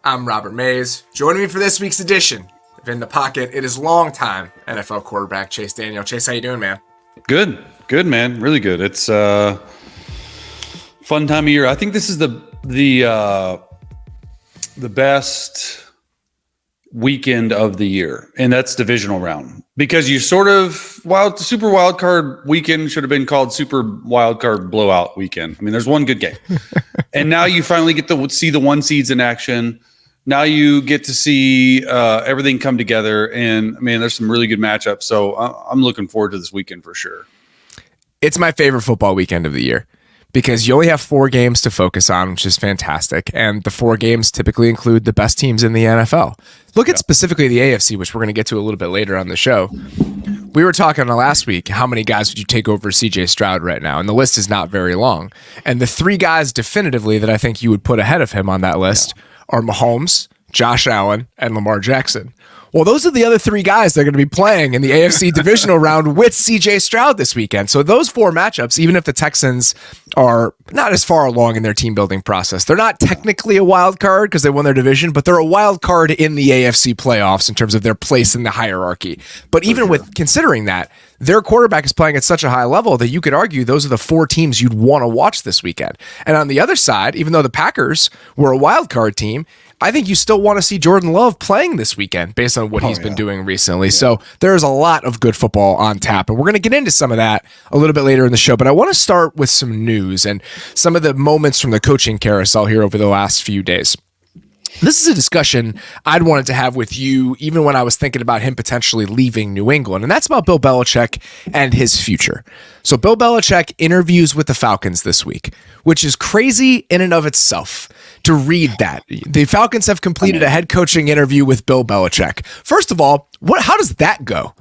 I'm Robert Mays. Joining me for this week's edition of In the Pocket, it is longtime NFL quarterback Chase Daniel. Chase, how you doing, man? Good, man. Really good. It's fun time of year. I think this is the best weekend of the year, and that's divisional round, because you sort of super wild card weekend should have been called super wild card blowout weekend. I mean, there's one good game, and now you finally get to see the one seeds in action. Now you get to see everything come together, and I mean, there's some really good matchups. So I'm looking forward to this weekend for sure. It's my favorite football weekend of the year because you only have 4 games to focus on, which is fantastic. And the 4 games typically include the best teams in the NFL. Look at specifically the AFC, which we're going to get to a little bit later on the show. We were talking last week, how many guys would you take over CJ Stroud right now? And the list is not very long. And the 3 guys definitively that I think you would put ahead of him on that list are Mahomes, Josh Allen, and Lamar Jackson. Well, those are the other 3 guys that are going to be playing in the AFC divisional round with CJ Stroud this weekend. So those 4 matchups, even if the Texans are not as far along in their team building process, they're not technically a wild card because they won their division, but they're a wild card in the AFC playoffs in terms of their place in the hierarchy. But even with considering that, their quarterback is playing at such a high level that you could argue those are the 4 teams you'd want to watch this weekend. And on the other side, even though the Packers were a wild card team, I think you still want to see Jordan Love playing this weekend based on what he's been doing recently. So there's a lot of good football on tap, and we're going to get into some of that a little bit later in the show. But I want to start with some news and some of the moments from the coaching carousel here over the last few days. This is a discussion I'd wanted to have with you even when I was thinking about him potentially leaving New England, and that's about Bill Belichick and his future. So Bill Belichick interviews with the Falcons this week, which is crazy in and of itself to read that. The Falcons have completed a head coaching interview with Bill Belichick. First of all, how does that go?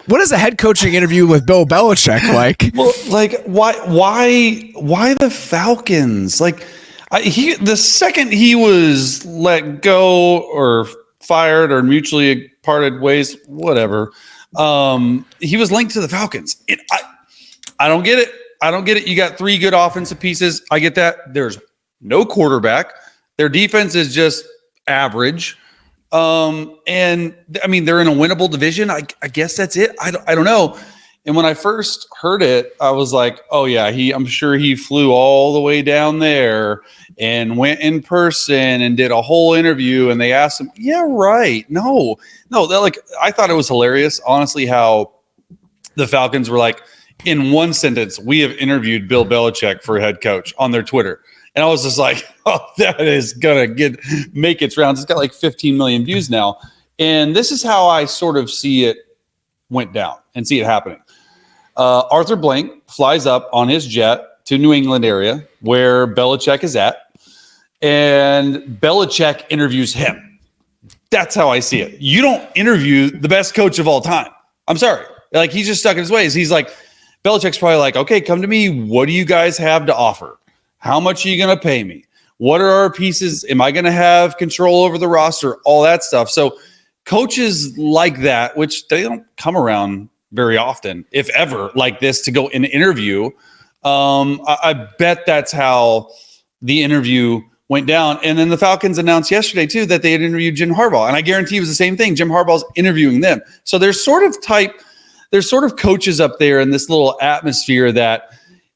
What is a head coaching interview with Bill Belichick like? Well, like why the Falcons? Like, the second he was let go or fired or mutually parted ways, whatever, he was linked to the Falcons. I don't get it. I don't get it. You got 3 good offensive pieces. I get that. There's no quarterback. Their defense is just average. And I mean, they're in a winnable division. I guess that's it. I don't know. And when I first heard it, I was like, oh yeah, I'm sure he flew all the way down there and went in person and did a whole interview. And they asked him, yeah, right. No, I thought it was hilarious, honestly, how the Falcons were like, in one sentence, we have interviewed Bill Belichick for head coach on their Twitter. And I was just like, oh, that is going to make its rounds. It's got like 15 million views now. And this is how I sort of see it went down and see it happening. Arthur Blank flies up on his jet to New England area where Belichick is at, and Belichick interviews him. That's how I see it. You don't interview the best coach of all time. I'm sorry. Like, he's just stuck in his ways. He's like, Belichick's probably like, okay, come to me. What do you guys have to offer? How much are you going to pay me? What are our pieces? Am I going to have control over the roster? All that stuff. So coaches like that, which they don't come around very often, if ever, like this, to go in an interview. I bet that's how the interview went down. And then the Falcons announced yesterday, too, that they had interviewed Jim Harbaugh. And I guarantee it was the same thing. Jim Harbaugh's interviewing them. So there's sort of coaches up there in this little atmosphere that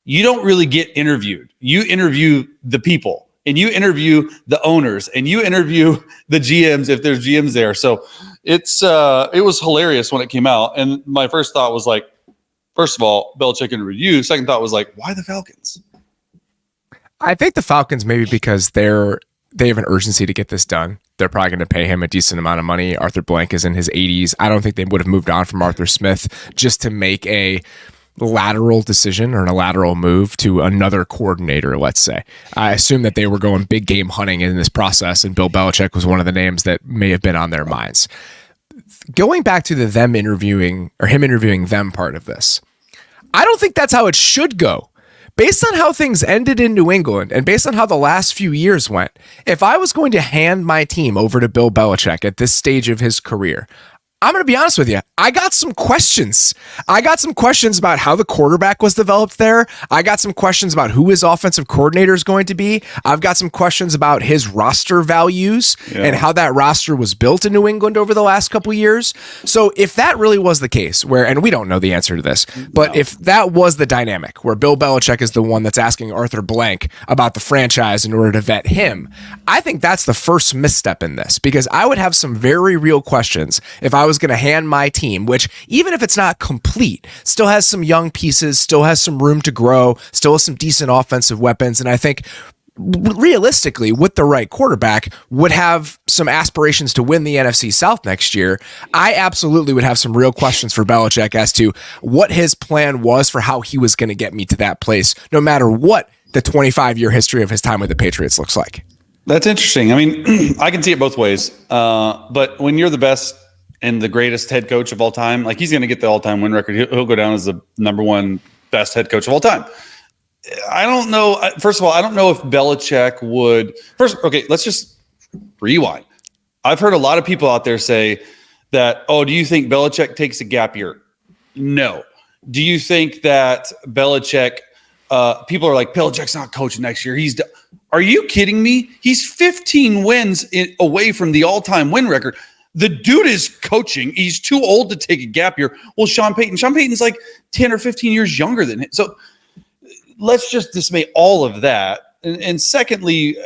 you don't really get interviewed. You interview the people, and you interview the owners, and you interview the GMs if there's GMs there. So it was hilarious when it came out. And my first thought was like, first of all, Belichick interviewed you. Second thought was like, why the Falcons? I think the Falcons, maybe because they have an urgency to get this done. They're probably going to pay him a decent amount of money. Arthur Blank is in his 80s. I don't think they would have moved on from Arthur Smith just to make a lateral decision or a lateral move to another coordinator, let's say. I assume that they were going big game hunting in this process, and Bill Belichick was one of the names that may have been on their minds. Going back to him interviewing them part of this, I don't think that's how it should go. Based on how things ended in New England and based on how the last few years went, if I was going to hand my team over to Bill Belichick at this stage of his career, I'm going to be honest with you. I got some questions. I got some questions about how the quarterback was developed there. I got some questions about who his offensive coordinator is going to be. I've got some questions about his roster values and how that roster was built in New England over the last couple years. So if that really was the case, and we don't know the answer to this, but if that was the dynamic where Bill Belichick is the one that's asking Arthur Blank about the franchise in order to vet him, I think that's the first misstep in this, because I would have some very real questions if I was going to hand my team, which even if it's not complete, still has some young pieces, still has some room to grow, still has some decent offensive weapons. And I think realistically, with the right quarterback, would have some aspirations to win the NFC South next year. I absolutely would have some real questions for Belichick as to what his plan was for how he was going to get me to that place, no matter what the 25-year history of his time with the Patriots looks like. That's interesting. I mean, I can see it both ways. But when you're the best and the greatest head coach of all time, like, he's going to get the all-time win record. He'll go down as the number one best head coach of all time. I don't know. First of all, I don't know if Belichick would. First, okay, let's just rewind. I've heard a lot of people out there say that, do you think Belichick takes a gap year? No. Do you think that Belichick, people are like, Belichick's not coaching next year. Are you kidding me? He's 15 wins away from the all-time win record. The dude is coaching. He's too old to take a gap year. Well, Sean Payton's like 10 or 15 years younger than him. So let's just dismay all of that. And secondly,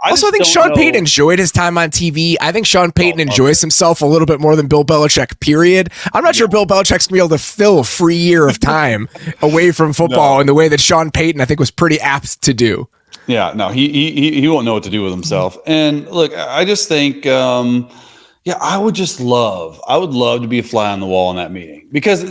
I think Sean Payton enjoyed his time on TV. I think Sean Payton enjoys himself a little bit more than Bill Belichick, period. I'm not sure Bill Belichick's going to be able to fill a free year of time away from football in the way that Sean Payton, I think, was pretty apt to do. Yeah, no, he won't know what to do with himself. And look, I just think, I would love to be a fly on the wall in that meeting because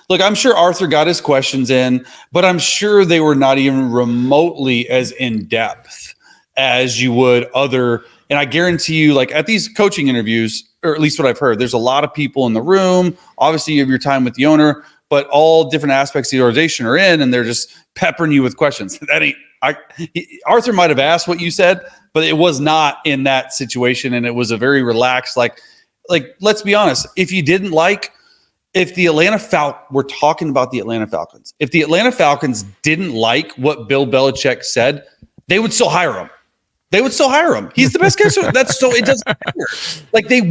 look, I'm sure Arthur got his questions in, but I'm sure they were not even remotely as in depth as you would other. And I guarantee you, like, at these coaching interviews, or at least what I've heard, there's a lot of people in the room. Obviously, you have your time with the owner, but all different aspects of the organization are in, and they're just peppering you with questions. Arthur might have asked what you said, but it was not in that situation, and it was a very relaxed, like let's be honest. If the Atlanta we're talking about the Atlanta Falcons. If the Atlanta Falcons didn't like what Bill Belichick said, they would still hire him. He's the best guy. So it doesn't matter. Like, they'd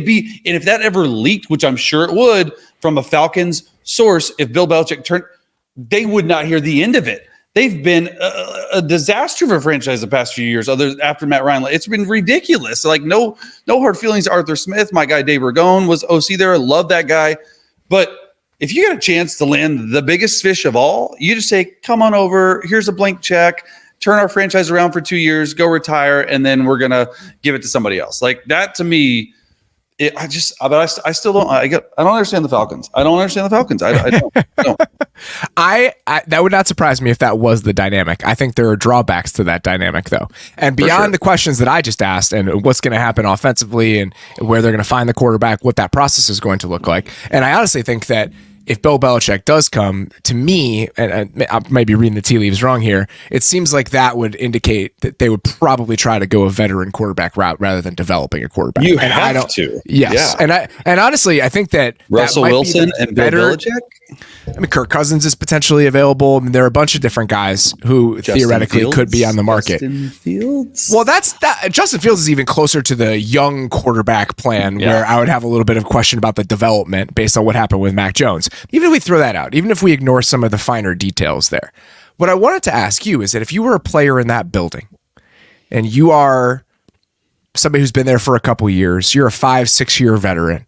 be, and if that ever leaked, which I'm sure it would, from a Falcons source, if Bill Belichick they would not hear the end of it. They've been a disaster for a franchise the past few years. After Matt Ryan, it's been ridiculous. Like, no hard feelings. Arthur Smith, my guy Dave Ragone was OC there. I love that guy. But if you get a chance to land the biggest fish of all, you just say, "Come on over. Here's a blank check. Turn our franchise around for 2 years. Go retire, and then we're gonna give it to somebody else." Like, that to me. I still don't. I don't understand the Falcons. I don't. That would not surprise me if that was the dynamic. I think there are drawbacks to that dynamic, though. And beyond the questions that I just asked and what's going to happen offensively and where they're going to find the quarterback, what that process is going to look like. And I honestly think that if Bill Belichick does come, to me, and I might be reading the tea leaves wrong here, it seems like that would indicate that they would probably try to go a veteran quarterback route rather than developing a quarterback. You have to. Yes. Yeah. And honestly, I think that Russell Wilson and Bill Belichick? I mean, Kirk Cousins is potentially available. I mean, there are a bunch of different guys who theoretically could be on the market. Justin Fields? Well, Justin Fields is even closer to the young quarterback plan where I would have a little bit of question about the development based on what happened with Mac Jones. Even if we throw that out, even if we ignore some of the finer details there, what I wanted to ask you is that if you were a player in that building and you are somebody who's been there for a couple years, you're a 5-6 year veteran,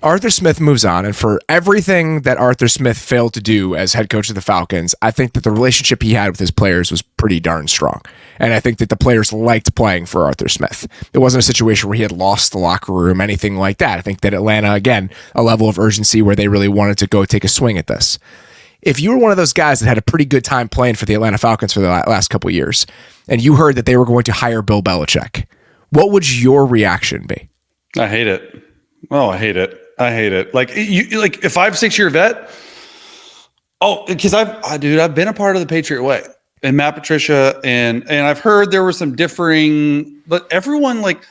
Arthur Smith moves on, and for everything that Arthur Smith failed to do as head coach of the Falcons, I think that the relationship he had with his players was pretty darn strong. And I think that the players liked playing for Arthur Smith. It wasn't a situation where he had lost the locker room, anything like that. I think that Atlanta, again, a level of urgency where they really wanted to go take a swing at this. If you were one of those guys that had a pretty good time playing for the Atlanta Falcons for the last couple of years, and you heard that they were going to hire Bill Belichick, what would your reaction be? I hate it. Oh, I hate it. Like, like a 5-6 year vet. Oh, because I've been a part of the Patriot way and Matt Patricia, and I've heard there were some differing, but everyone, like,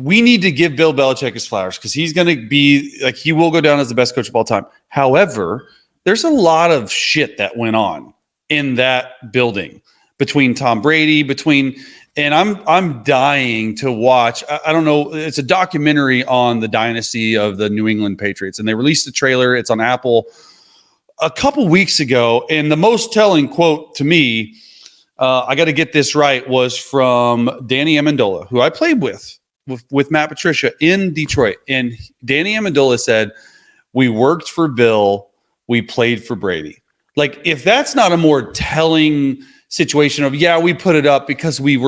we need to give Bill Belichick his flowers because he's going to be like, he will go down as the best coach of all time. However, there's a lot of shit that went on in that building between Tom Brady, and I'm dying to watch. I don't know. It's a documentary on the dynasty of the New England Patriots, and they released the trailer. It's on Apple a couple weeks ago. And the most telling quote to me, I got to get this right, was from Danny Amendola, who I played with Matt Patricia in Detroit. And Danny Amendola said, "We worked for Bill, we played for Brady." Like, if that's not a more telling situation of, yeah, we put it up because we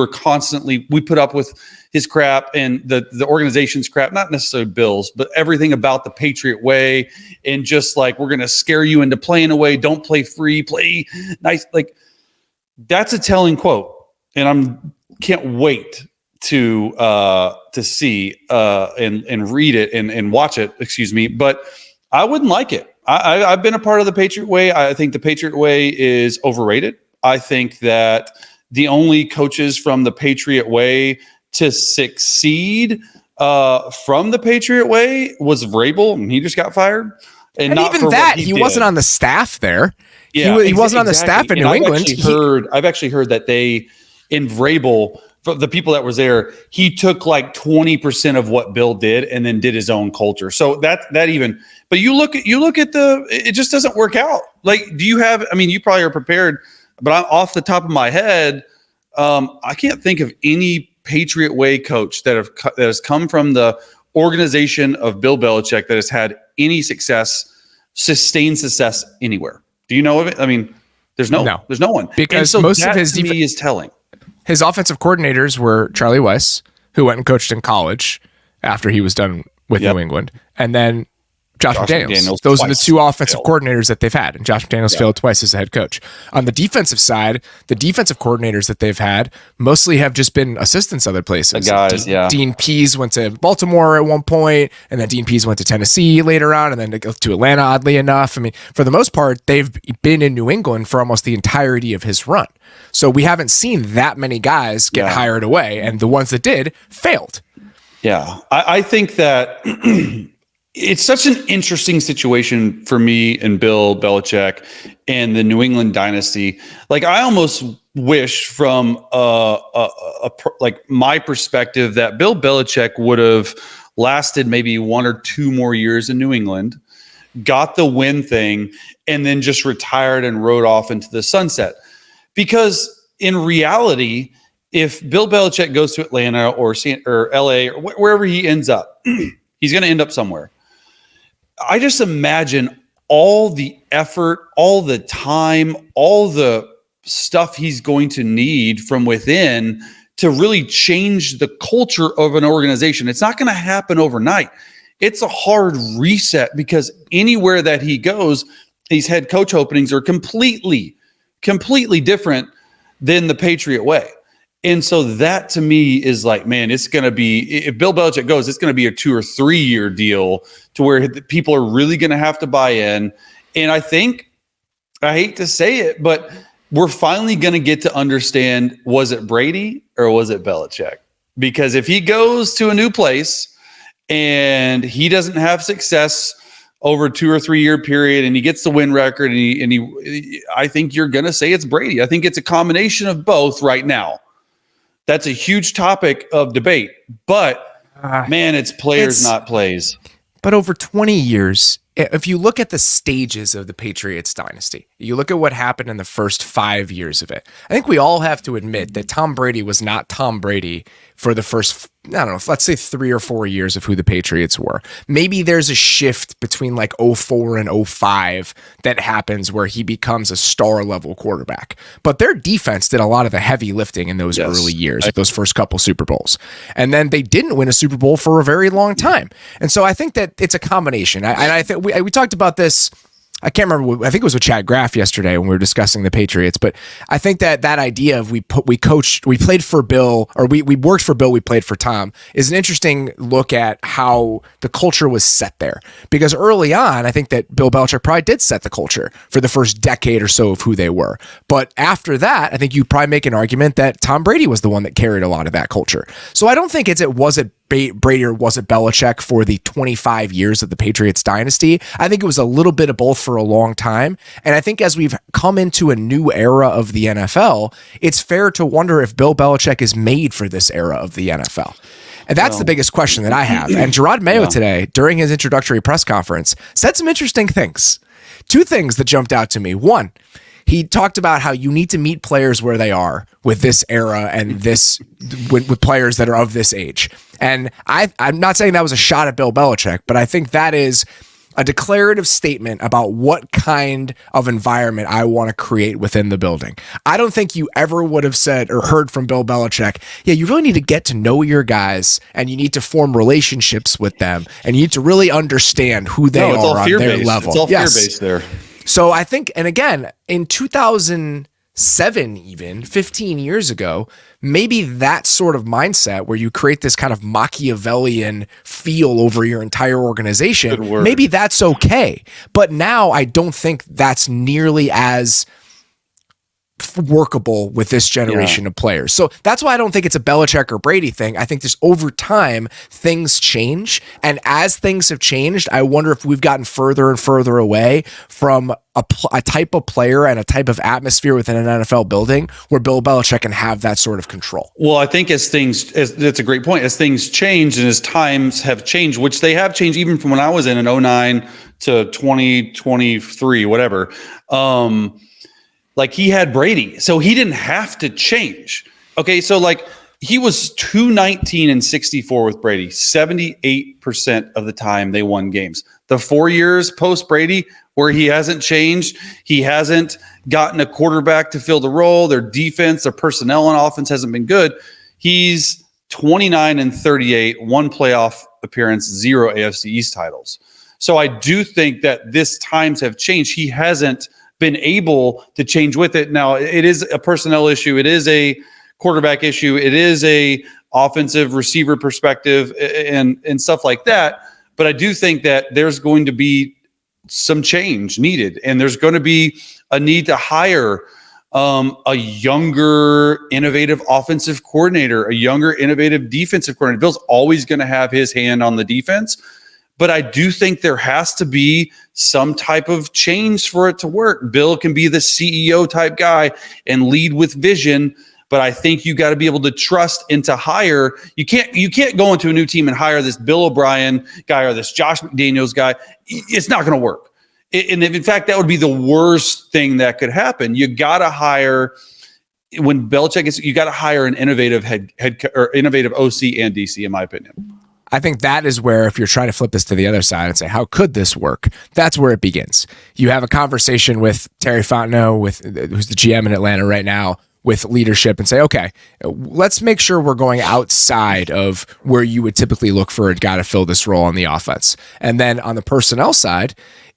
put up with his crap and the organization's crap, not necessarily Bill's, but everything about the Patriot way. And just like, we're going to scare you into playing away. Don't play free, play nice. Like, that's a telling quote. And can't wait to see and read it and watch it, excuse me. But I wouldn't like it. I've been a part of the Patriot way. I think the Patriot way is overrated. I think that the only coaches from the Patriot way to succeed from the Patriot way was Vrabel, and he just got fired. And not even that, he wasn't on the staff there. Yeah, he wasn't on the staff in New England. I've actually heard that in Vrabel, for the people that was there, he took like 20% of what Bill did and then did his own culture. So that even, but you look at it just doesn't work out. Like, you probably are prepared, but I'm off the top of my head. I can't think of any Patriot way coach that has come from the organization of Bill Belichick that has had any sustained success anywhere. Do you know of it? I mean, there's no one. Because most of his to me is telling. His offensive coordinators were Charlie Weiss, who went and coached in college after he was done with New England, and then Josh McDaniels. Those are the two offensive coordinators that they've had, and Josh McDaniels failed twice as a head coach. On the defensive side, the defensive coordinators that they've had mostly have just been assistants other places. Dean Pease went to Baltimore at one point, and then Dean Pease went to Tennessee later on, and then to Atlanta, oddly enough. I mean, for the most part, they've been in New England for almost the entirety of his run. So we haven't seen that many guys get hired away, and the ones that did failed. Yeah, I think that it's such an interesting situation for me and Bill Belichick and the New England dynasty. Like, I almost wish from like my perspective that Bill Belichick would have lasted maybe 1 or 2 more years in New England, got the win thing, and then just retired and rode off into the sunset. Because in reality, if Bill Belichick goes to Atlanta or LA or wherever he ends up, he's going to end up somewhere. I just imagine all the effort, all the time, all the stuff he's going to need from within to really change the culture of an organization. It's not going to happen overnight. It's a hard reset because anywhere that he goes, these head coach openings are completely different than the Patriot way. And so that to me is like, man, it's going to be, if Bill Belichick goes, it's going to be a 2 or 3 year deal to where people are really going to have to buy in. And I think, I hate to say it, but we're finally going to get to understand, was it Brady or was it Belichick? Because if he goes to a new place and he doesn't have success over a 2 or 3 year period and he gets the win record and he I think you're going to say it's Brady. I think it's a combination of both right now. That's a huge topic of debate, but man, it's players, not plays. But over 20 years, if you look at the stages of the Patriots dynasty, you look at what happened in the first 5 years of it. I think we all have to admit that Tom Brady was not Tom Brady for the first, I don't know, let's say 3 or 4 years of who the Patriots were. Maybe there's a shift between like 04 and 05 that happens where he becomes a star level quarterback. But their defense did a lot of the heavy lifting in those early years, those first couple Super Bowls. And then they didn't win a Super Bowl for a very long time. And so I think that it's a combination. I think we talked about this. I can't remember. I think it was with Chad Graff yesterday when we were discussing the Patriots. But I think that idea of we played for Bill, or we worked for Bill, we played for Tom, is an interesting look at how the culture was set there. Because early on, I think that Bill Belichick probably did set the culture for the first decade or so of who they were. But after that, I think you probably make an argument that Tom Brady was the one that carried a lot of that culture. So I don't think was it Brady or was it Belichick for the 25 years of the Patriots dynasty. I think it was a little bit of both for a long time. And I think as we've come into a new era of the NFL, it's fair to wonder if Bill Belichick is made for this era of the NFL. And that's the biggest question that I have. And Gerard Mayo today, during his introductory press conference, said some interesting things. Two things that jumped out to me. One, he talked about how you need to meet players where they are with this era and this with players that are of this age. And I'm not saying that was a shot at Bill Belichick, but I think that is a declarative statement about what kind of environment I want to create within the building. I don't think you ever would have said or heard from Bill Belichick, yeah, you really need to get to know your guys and you need to form relationships with them and you need to really understand who they are on their level. It's all fear-based there. So I think, and again, in 2007, even 15 years ago, maybe that sort of mindset where you create this kind of Machiavellian feel over your entire organization, maybe that's okay. But now I don't think that's nearly as workable with this generation of players. So that's why I don't think it's a Belichick or Brady thing. I think just over time, things change. And as things have changed, I wonder if we've gotten further and further away from a type of player and a type of atmosphere within an NFL building where Bill Belichick can have that sort of control. Well, I think that's a great point. As things change and as times have changed, which they have changed even from when I was in 2009 to 2023, whatever, like he had Brady, so he didn't have to change. Okay, so like he was 219-64 with Brady. 78% of the time they won games. The 4 years post Brady where he hasn't changed, he hasn't gotten a quarterback to fill the role. Their defense, their personnel on offense hasn't been good. He's 29-38, one playoff appearance, 0 AFC East titles. So I do think that this times have changed. He hasn't been able to change with it. Now, it is a personnel issue. It is a quarterback issue. It is a offensive receiver perspective and stuff like that. But I do think that there's going to be some change needed, and there's going to be a need to hire a younger, innovative offensive coordinator, a younger, innovative defensive coordinator. Bill's always going to have his hand on the defense, but I do think there has to be some type of change for it to work. Bill can be the CEO type guy and lead with vision, but I think you got to be able to trust and to hire. You can't go into a new team and hire this Bill O'Brien guy or this Josh McDaniels guy. It's not going to work. And in fact, that would be the worst thing that could happen. You got to hire when Belichick is. You got to hire an innovative head or innovative OC and DC, in my opinion. I think that is where, if you're trying to flip this to the other side and say, how could this work? That's where it begins. You have a conversation with Terry Fontenot, who's the GM in Atlanta right now, with leadership and say, okay, let's make sure we're going outside of where you would typically look for a guy to fill this role on the offense. And then on the personnel side,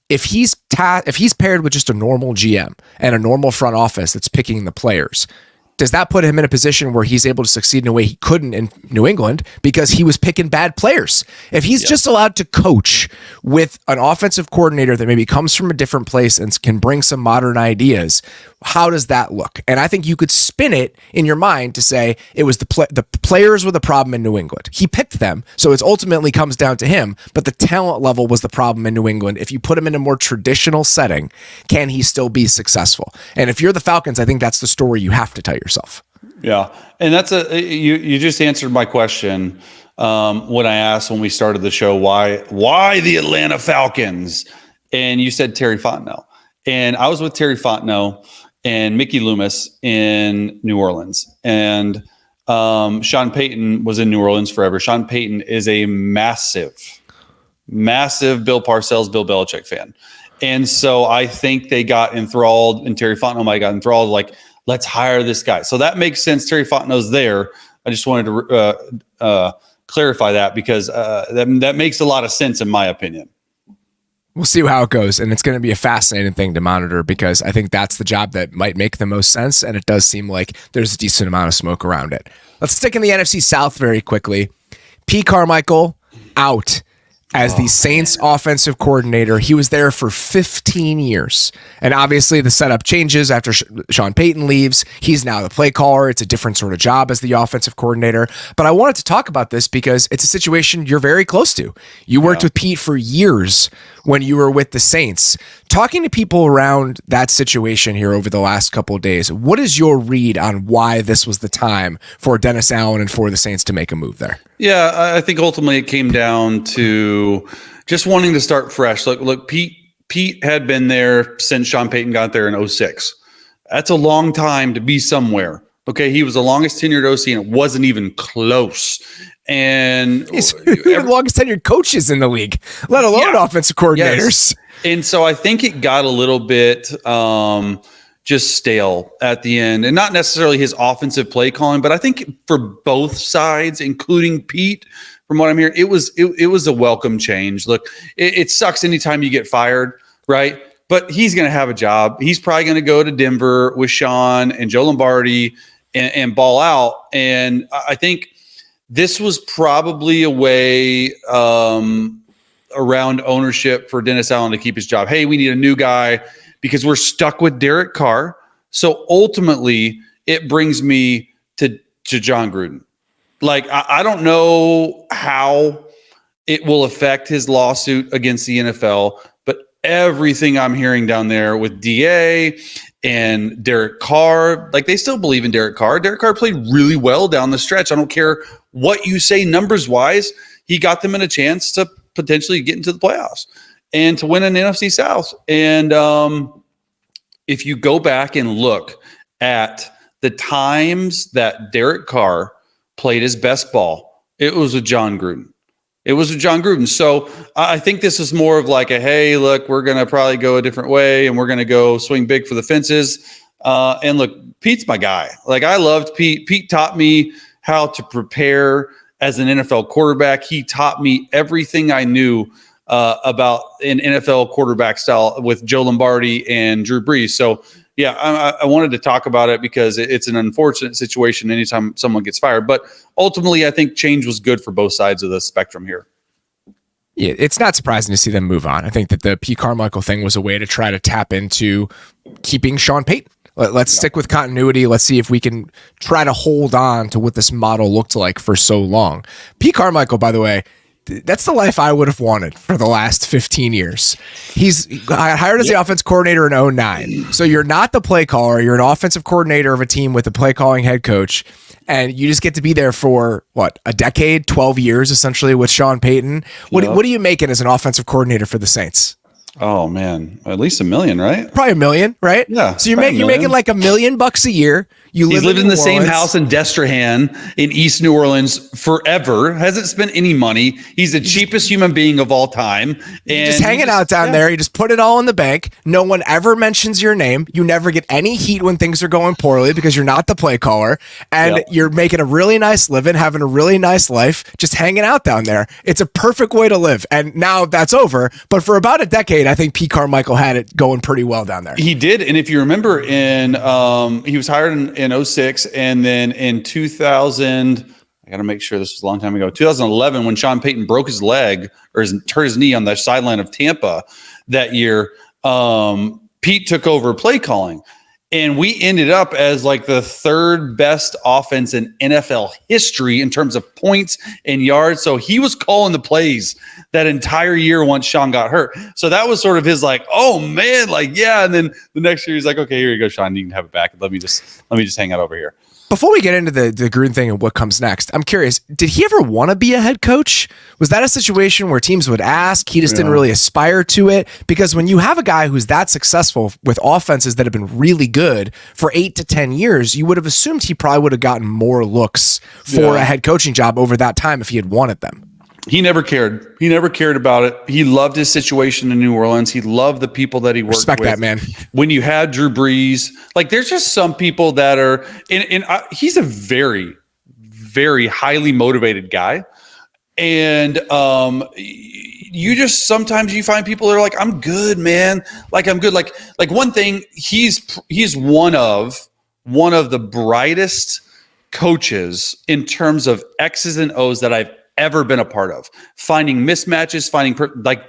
if he's paired with just a normal GM and a normal front office that's picking the players, does that put him in a position where he's able to succeed in a way he couldn't in New England because he was picking bad players? If he's just allowed to coach with an offensive coordinator that maybe comes from a different place and can bring some modern ideas, how does that look? And I think you could spin it in your mind to say it was the players were the problem in New England. He picked them, so it ultimately comes down to him, but the talent level was the problem in New England. If you put him in a more traditional setting, can he still be successful? And if you're the Falcons, I think that's the story you have to tell yourself. Yeah, and that's you just answered my question when I asked when we started the show why the Atlanta Falcons, and you said Terry Fontenot, and I was with Terry Fontenot and Mickey Loomis in New Orleans, and Sean Payton was in New Orleans forever. Sean Payton is a massive Bill Parcells, Bill Belichick fan, and so I think they got enthralled, and Terry Fontenot might got enthralled, like, let's hire this guy. So that makes sense. Terry Fontenot's there. I just wanted to clarify that because that makes a lot of sense in my opinion. We'll see how it goes, and it's going to be a fascinating thing to monitor because I think that's the job that might make the most sense, and it does seem like there's a decent amount of smoke around it. Let's stick in the NFC South very quickly. P. Carmichael, out. as the Saints offensive coordinator. He was there for 15 years. And obviously the setup changes after Sean Payton leaves. He's now the play caller. It's a different sort of job as the offensive coordinator. But I wanted to talk about this because it's a situation you're very close to. You worked with Pete for years when you were with the Saints. Talking to people around that situation here over the last couple of days, what is your read on why this was the time for Dennis Allen and for the Saints to make a move there? Yeah, I think ultimately it came down to just wanting to start fresh. Look, Pete had been there since Sean Payton got there in 2006. That's a long time to be somewhere. Okay, he was the longest tenured OC, and it wasn't even close. And he's the longest tenured coaches in the league, let alone offensive coordinators. Yes. And so I think it got a little bit just stale at the end, and not necessarily his offensive play calling, but I think for both sides, including Pete, from what I'm hearing, it was a welcome change. Look, it sucks anytime you get fired, right? But he's going to have a job. He's probably going to go to Denver with Sean and Joe Lombardi and ball out. And I think this was probably a way around ownership for Dennis Allen to keep his job. Hey, we need a new guy because we're stuck with Derek Carr. So ultimately, it brings me to John Gruden. Like, I don't know how it will affect his lawsuit against the NFL, but everything I'm hearing down there with DA and Derek Carr, like, they still believe in Derek Carr. Derek Carr played really well down the stretch. I don't care what you say numbers-wise. He got them in a chance to potentially get into the playoffs and to win an NFC South. And if you go back and look at the times that Derek Carr played his best ball, it was with John Gruden. It was with John Gruden. So I think this is more of like a, hey, look, we're going to probably go a different way and we're going to go swing big for the fences. And look, Pete's my guy. Like, I loved Pete. Pete taught me how to prepare as an NFL quarterback. He taught me everything I knew about an NFL quarterback style with Joe Lombardi and Drew Brees. So, yeah, I wanted to talk about it because it's an unfortunate situation anytime someone gets fired. But ultimately, I think change was good for both sides of the spectrum here. Yeah, it's not surprising to see them move on. I think that the Pete Carmichael thing was a way to try to tap into keeping Sean Payton. Let's stick with continuity. Let's see if we can try to hold on to what this model looked like for so long. Pete Carmichael, by the way, that's the life I would have wanted for the last 15 years. He's hired as the offensive coordinator in 2009. So you're not the play caller. You're an offensive coordinator of a team with a play calling head coach. And you just get to be there for, a decade, 12 years, essentially, with Sean Payton. What are you making as an offensive coordinator for the Saints? Oh, man. At least $1 million, right? Probably $1 million, right? Yeah. So you're making like $1 million a year. He's lived in the same house in Destrehan in East New Orleans forever. Hasn't spent any money. He's the cheapest human being of all time. And just hanging out down there. You just put it all in the bank. No one ever mentions your name. You never get any heat when things are going poorly because you're not the play caller. And you're making a really nice living, having a really nice life, just hanging out down there. It's a perfect way to live. And now that's over. But for about a decade, I think Pete Carmichael had it going pretty well down there. He did. And if you remember, he was hired in 2006, and then in 2000, I got to make sure this was a long time ago, 2011, when Sean Payton broke his leg or hurt his knee on the sideline of Tampa that year, Pete took over play calling. And we ended up as like the third best offense in NFL history in terms of points and yards. So he was calling the plays that entire year once Sean got hurt. So that was sort of his like, oh man, like, yeah. And then the next year he's like, okay, here you go, Sean, you can have it back. Let me just hang out over here. Before we get into the Gruden thing and what comes next, I'm curious, did he ever want to be a head coach? Was that a situation where teams would ask? He just didn't really aspire to it? Because when you have a guy who's that successful with offenses that have been really good for 8 to 10 years, you would have assumed he probably would have gotten more looks for a head coaching job over that time if he had wanted them. He never cared. He never cared about it. He loved his situation in New Orleans. He loved the people that he worked with. Respect that, man. When you had Drew Brees, like, there's just some people that are, and he's a very, very highly motivated guy. And you just, sometimes you find people that are like, I'm good, man. Like, I'm good. Like one thing, he's one of the brightest coaches in terms of X's and O's that I've ever been a part of. Finding mismatches,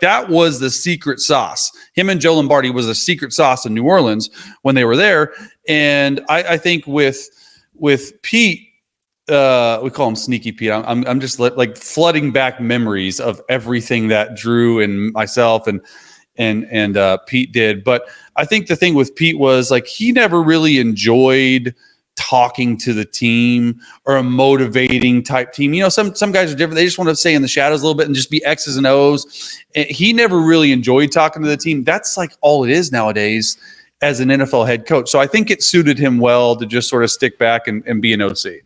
that was the secret sauce. Him and Joe Lombardi was the secret sauce in New Orleans when they were there. And I think with Pete, we call him Sneaky Pete. I'm just like flooding back memories of everything that Drew and myself and Pete did. But I think the thing with Pete was like he never really enjoyed talking to the team or a motivating type team. You know, some guys are different. They just want to stay in the shadows a little bit and just be X's and O's. And he never really enjoyed talking to the team. That's like all it is nowadays as an NFL head coach. So I think it suited him well to just sort of stick back and be an OC.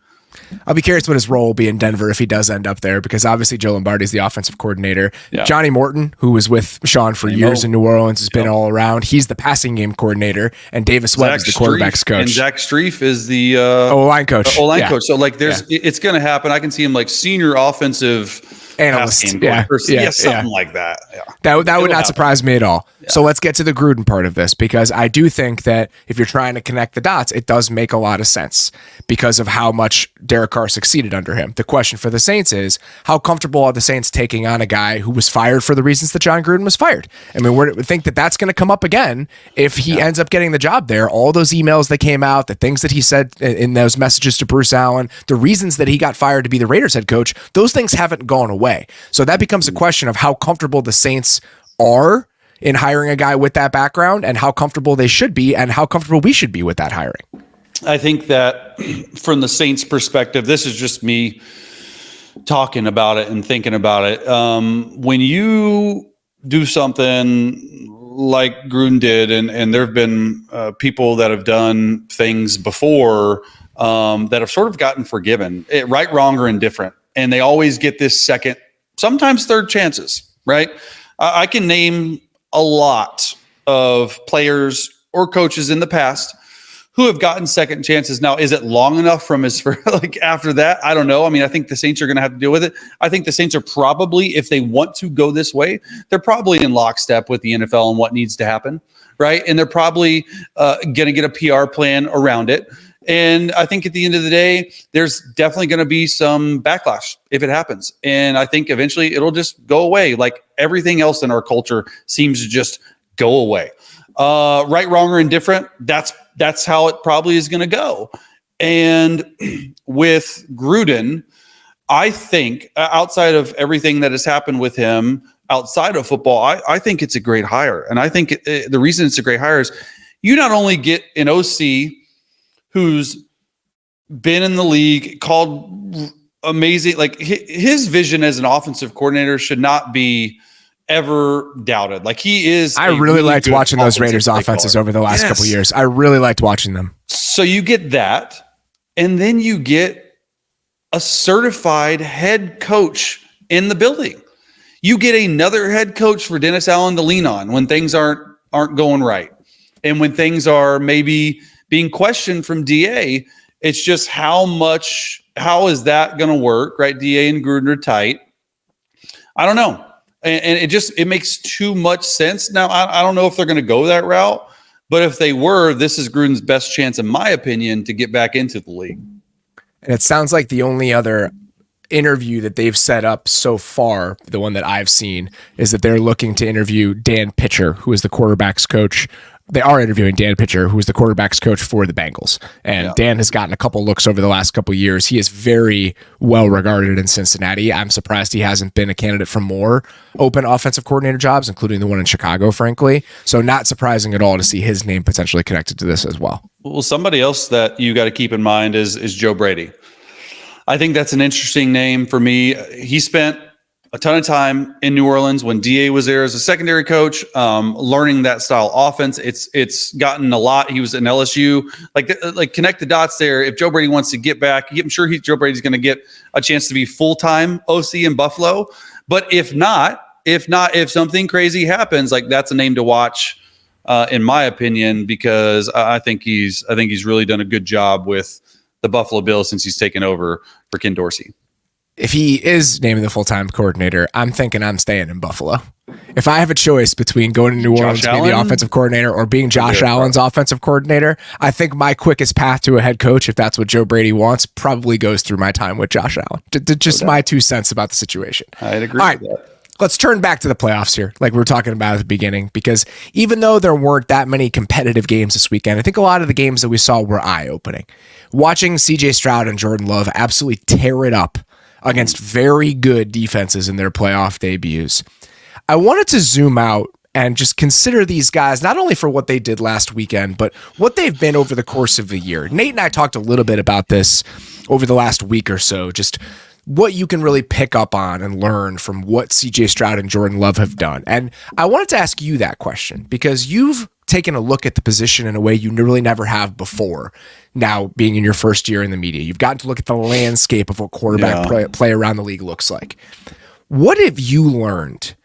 I'll be curious what his role will be in Denver if he does end up there, because obviously Joe Lombardi is the offensive coordinator. Yeah. Johnny Morton, who was with Sean for years in New Orleans, has been all around. He's the passing game coordinator, and Davis Webb is the quarterback's coach. And Zach Strief is the O-line coach. Coach. So like, it's going to happen. I can see him like senior offensive analyst, something like that. Yeah. That would not surprise me at all. Yeah. So let's get to the Gruden part of this, because I do think that if you're trying to connect the dots, it does make a lot of sense because of how much Derek Carr succeeded under him. The question for the Saints is, how comfortable are the Saints taking on a guy who was fired for the reasons that John Gruden was fired? I mean, we think that that's going to come up again if he ends up getting the job there. All those emails that came out, the things that he said in those messages to Bruce Allen, the reasons that he got fired to be the Raiders head coach, those things haven't gone away. So that becomes a question of how comfortable the Saints are in hiring a guy with that background, and how comfortable they should be, and how comfortable we should be with that hiring. I think that from the Saints' perspective, this is just me talking about it and thinking about it. When you do something like Gruden did, and there have been people that have done things before that have sort of gotten forgiven, right, wrong, or indifferent, and they always get this second, sometimes third chances, right? I can name a lot of players or coaches in the past who have gotten second chances. Now, is it long enough from after that? I don't know. I mean, I think the Saints are going to have to deal with it. I think the Saints are probably, if they want to go this way, they're probably in lockstep with the NFL and what needs to happen, right? And they're probably going to get a PR plan around it. And I think at the end of the day, there's definitely going to be some backlash if it happens. And I think eventually it'll just go away. Like everything else in our culture seems to just go away. Right, wrong, or indifferent, that's how it probably is going to go. And with Gruden, I think outside of everything that has happened with him outside of football, I think it's a great hire. And I think the reason it's a great hire is you not only get an OC who's been in the league, called amazing, like his vision as an offensive coordinator should not be ever doubted. Like he is. I really liked watching those Raiders offenses over the last couple of years. I really liked watching them. So you get that, and then you get a certified head coach in the building. You get another head coach for Dennis Allen to lean on when things aren't going right, and when things are maybe being questioned from DA. It's just how is that going to work, right? DA and Gruden are tight. I don't know. And it makes too much sense. Now, I don't know if they're going to go that route, but if they were, this is Gruden's best chance, in my opinion, to get back into the league. And it sounds like the only other interview that they've set up so far, the one that I've seen, is that they're looking to interview Dan Pitcher, who is the quarterback's coach. They are interviewing Dan Pitcher, who is the quarterback's coach for the Bengals. And Dan has gotten a couple looks over the last couple of years. He is very well regarded in Cincinnati. I'm surprised he hasn't been a candidate for more open offensive coordinator jobs, including the one in Chicago, frankly. So not surprising at all to see his name potentially connected to this as well. Well, somebody else that you got to keep in mind is Joe Brady. I think that's an interesting name for me. He spent a ton of time in New Orleans when DA was there as a secondary coach, learning that style offense. It's gotten a lot. He was in LSU. Like connect the dots there. If Joe Brady wants to get back, I'm sure Joe Brady's going to get a chance to be full-time OC in Buffalo. But if something crazy happens, like that's a name to watch, in my opinion, because I think he's really done a good job with the Buffalo Bills since he's taken over for Ken Dorsey. if he is named the full-time coordinator, I'm thinking I'm staying in Buffalo. If I have a choice between going to New Orleans, being the offensive coordinator, or being Josh Allen's offensive coordinator, I think my quickest path to a head coach, if that's what Joe Brady wants, probably goes through my time with Josh Allen. Just my 2 cents about the situation. I'd agree with that. Let's turn back to the playoffs here, like we were talking about at the beginning, because even though there weren't that many competitive games this weekend, I think a lot of the games that we saw were eye-opening. Watching CJ Stroud and Jordan Love absolutely tear it up against very good defenses in their playoff debuts. I wanted to zoom out and just consider these guys, not only for what they did last weekend, but what they've been over the course of the year. Nate and I talked a little bit about this over the last week or so, just what you can really pick up on and learn from what CJ Stroud and Jordan Love have done. And I wanted to ask you that question because you've taken a look at the position in a way you really never have before. Now, being in your first year in the media, you've gotten to look at the landscape of what quarterback play around the league looks like. What have you learned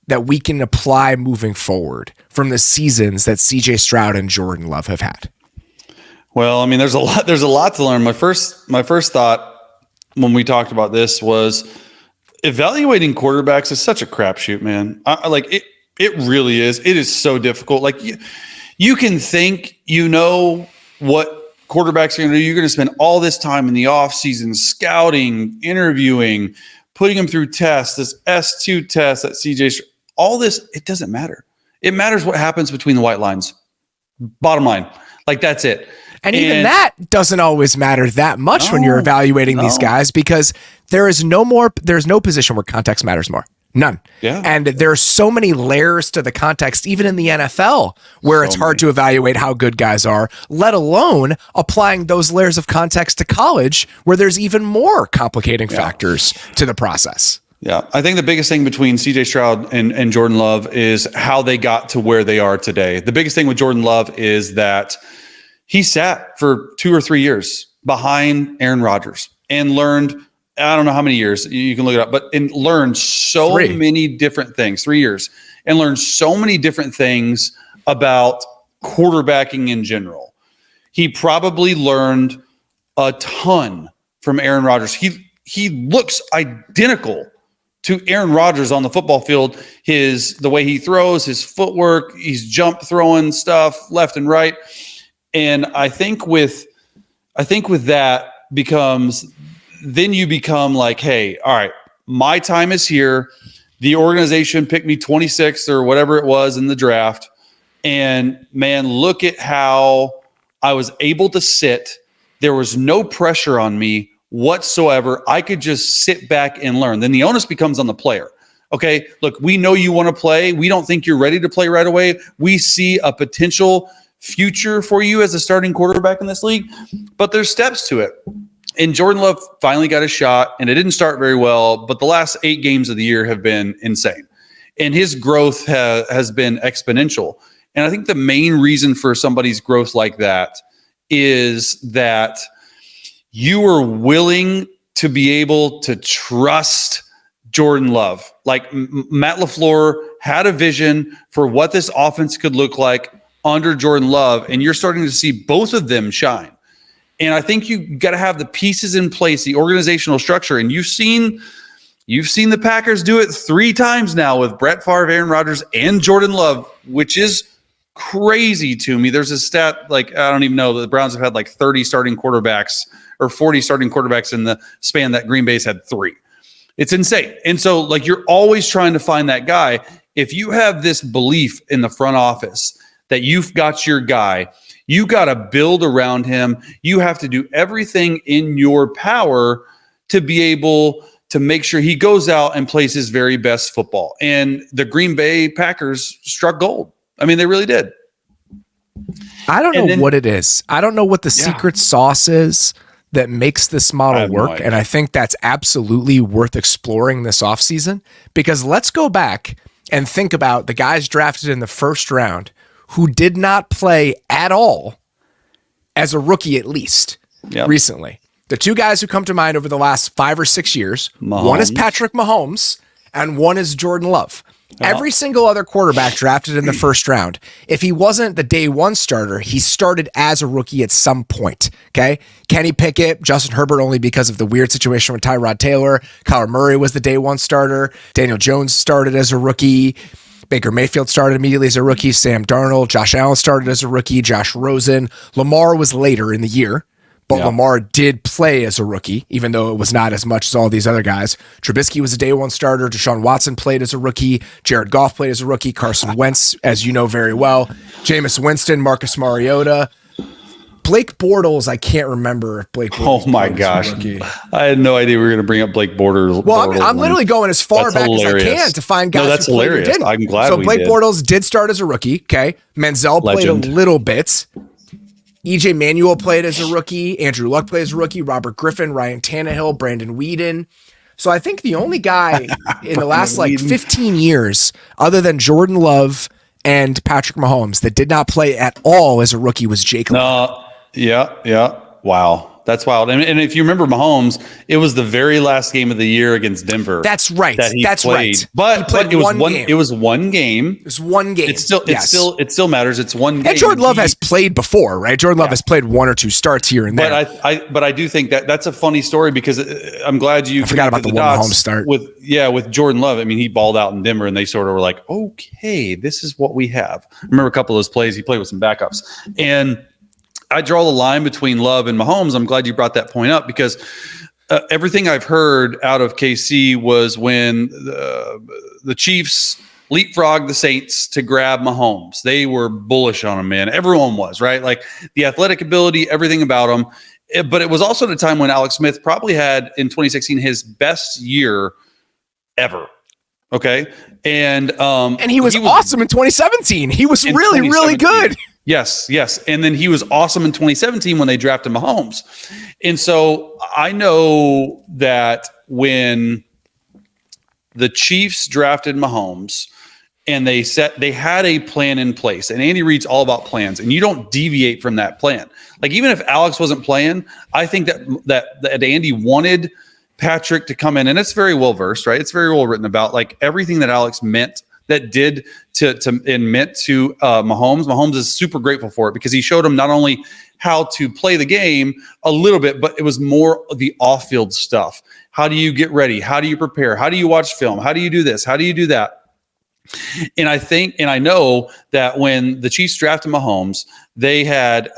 that we can apply moving forward from the seasons that CJ Stroud and Jordan Love have had? Well, I mean, there's a lot to learn. My first thought when we talked about this was evaluating quarterbacks is such a crapshoot, man. It really is. It is so difficult. Like you can think you know what quarterbacks are going to do. You're going to spend all this time in the offseason scouting, interviewing, putting them through tests, this S2 test that CJ, all this, it doesn't matter. It matters what happens between the white lines. Bottom line. Like, that's it. And even that doesn't always matter that much when you're evaluating these guys, because there's no position where context matters more. None. Yeah. And there's so many layers to the context, even in the NFL, where it's hard to evaluate how good guys are, let alone applying those layers of context to college, where there's even more complicating factors to the process. Yeah, I think the biggest thing between CJ Stroud and Jordan Love is how they got to where they are today. The biggest thing with Jordan Love is that he sat for 2 or 3 years behind Aaron Rodgers and learned, I don't know how many years, you can look it up, but and learned so many different things, 3 years, and learned so many different things about quarterbacking in general. He probably learned a ton from Aaron Rodgers. He looks identical to Aaron Rodgers on the football field. The way he throws, his footwork, he's jump throwing stuff left and right. And I think with that becomes, then you become like, hey, all right, my time is here. The organization picked me 26th or whatever it was in the draft. And man, look at how I was able to sit. There was no pressure on me whatsoever. I could just sit back and learn. Then the onus becomes on the player. Okay, look, we know you want to play. We don't think you're ready to play right away. We see a potential future for you as a starting quarterback in this league, but there's steps to it. And Jordan Love finally got a shot, and it didn't start very well, but the last 8 games of the year have been insane. And his growth has been exponential. And I think the main reason for somebody's growth like that is that you were willing to be able to trust Jordan Love. Like Matt LaFleur had a vision for what this offense could look like under Jordan Love, and you're starting to see both of them shine. And I think you got to have the pieces in place, the organizational structure. And you've seen the Packers do it 3 times now with Brett Favre, Aaron Rodgers, and Jordan Love, which is crazy to me. There's a stat, like, I don't even know, the Browns have had like 30 starting quarterbacks or 40 starting quarterbacks in the span that Green Bay's had 3. It's insane. And so, like, you're always trying to find that guy. If you have this belief in the front office that you've got your guy, you got to build around him. You have to do everything in your power to be able to make sure he goes out and plays his very best football. And the Green Bay Packers struck gold. I mean, they really did. I don't know what it is. I don't know what the secret sauce is that makes this model work. And I think that's absolutely worth exploring this offseason, because let's go back and think about the guys drafted in the first round who did not play at all as a rookie, at least recently. The 2 guys who come to mind over the last 5 or 6 years, one is Patrick Mahomes and one is Jordan Love. Every single other quarterback drafted in the first round, if he wasn't the day one starter, he started as a rookie at some point. Okay. Kenny Pickett, Justin Herbert, only because of the weird situation with Tyrod Taylor. Kyler Murray was the day one starter. Daniel Jones started as a rookie. Baker Mayfield started immediately as a rookie. Sam Darnold, Josh Allen started as a rookie. Josh Rosen. Lamar was later in the year. But Lamar did play as a rookie, even though it was not as much as all these other guys. Trubisky was a day one starter. Deshaun Watson played as a rookie. Jared Goff played as a rookie. Carson Wentz, as you know very well. Jameis Winston, Marcus Mariota. Blake Bortles, I can't remember if Blake Bortles. Oh my gosh. I had no idea we were going to bring up Blake Bortles. Well, I'm literally going as far back as I can to find guys. No, that's hilarious. I'm glad so Blake Bortles did start as a rookie. Okay. Manziel played a little bit. EJ Manuel played as a rookie. Andrew Luck played as a rookie. Robert Griffin, Ryan Tannehill, Brandon Weeden. So I think the only guy in the last 15 years, other than Jordan Love and Patrick Mahomes, that did not play at all as a rookie was Jake Lowe. Yeah. Wow. That's wild. And if you remember Mahomes, it was the very last game of the year against Denver. That's right. That's played. Right. But it was one game. It was one game. It was one game. It still matters. It's one game. And Jordan Love has played before, right? Jordan Love has played one or two starts here and there. But I do think that's a funny story because I'm glad you forgot about the one Mahomes start with Jordan Love. I mean, he balled out in Denver and they sort of were like, okay, this is what we have. I remember a couple of those plays. He played with some backups. And I draw the line between Love and Mahomes. I'm glad you brought that point up because everything I've heard out of KC was when the Chiefs leapfrogged the Saints to grab Mahomes. They were bullish on him, man. Everyone was, right? Like the athletic ability, everything about him. But it was also the time when Alex Smith probably had in 2016 his best year ever. Okay. And he was awesome in 2017. He was really, really good. Yes. And then he was awesome in 2017 when they drafted Mahomes. And so I know that when the Chiefs drafted Mahomes and they had a plan in place, and Andy Reid's all about plans, and you don't deviate from that plan. Like even if Alex wasn't playing, I think that Andy wanted Patrick to come in, and it's very well versed, right? It's very well written about like everything that Alex meant to Mahomes. Mahomes is super grateful for it because he showed him not only how to play the game a little bit, but it was more of the off-field stuff. How do you get ready? How do you prepare? How do you watch film? How do you do this? How do you do that? And I know that when the Chiefs drafted Mahomes, they had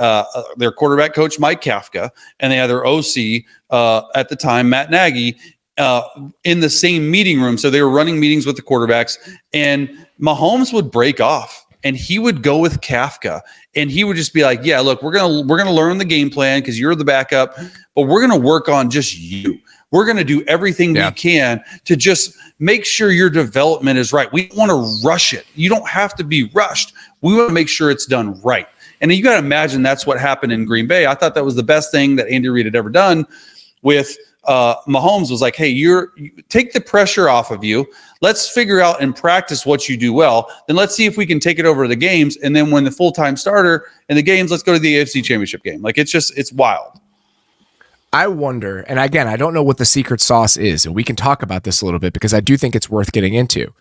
their quarterback coach, Mike Kafka, and they had their OC at the time, Matt Nagy, in the same meeting room. So they were running meetings with the quarterbacks, and Mahomes would break off and he would go with Kafka and he would just be like, yeah, look, we're going to learn the game plan because you're the backup, but we're going to work on just you. We're going to do everything we can to just make sure your development is right. We don't want to rush it. You don't have to be rushed. We want to make sure it's done right. And you got to imagine that's what happened in Green Bay. I thought that was the best thing that Andy Reid had ever done with Mahomes was like, hey, you take the pressure off of you. Let's figure out and practice what you do well. Then let's see if we can take it over to the games. And then when the full-time starter in the games, let's go to the AFC Championship game. Like it's wild. I wonder, and again, I don't know what the secret sauce is, and we can talk about this a little bit because I do think it's worth getting into.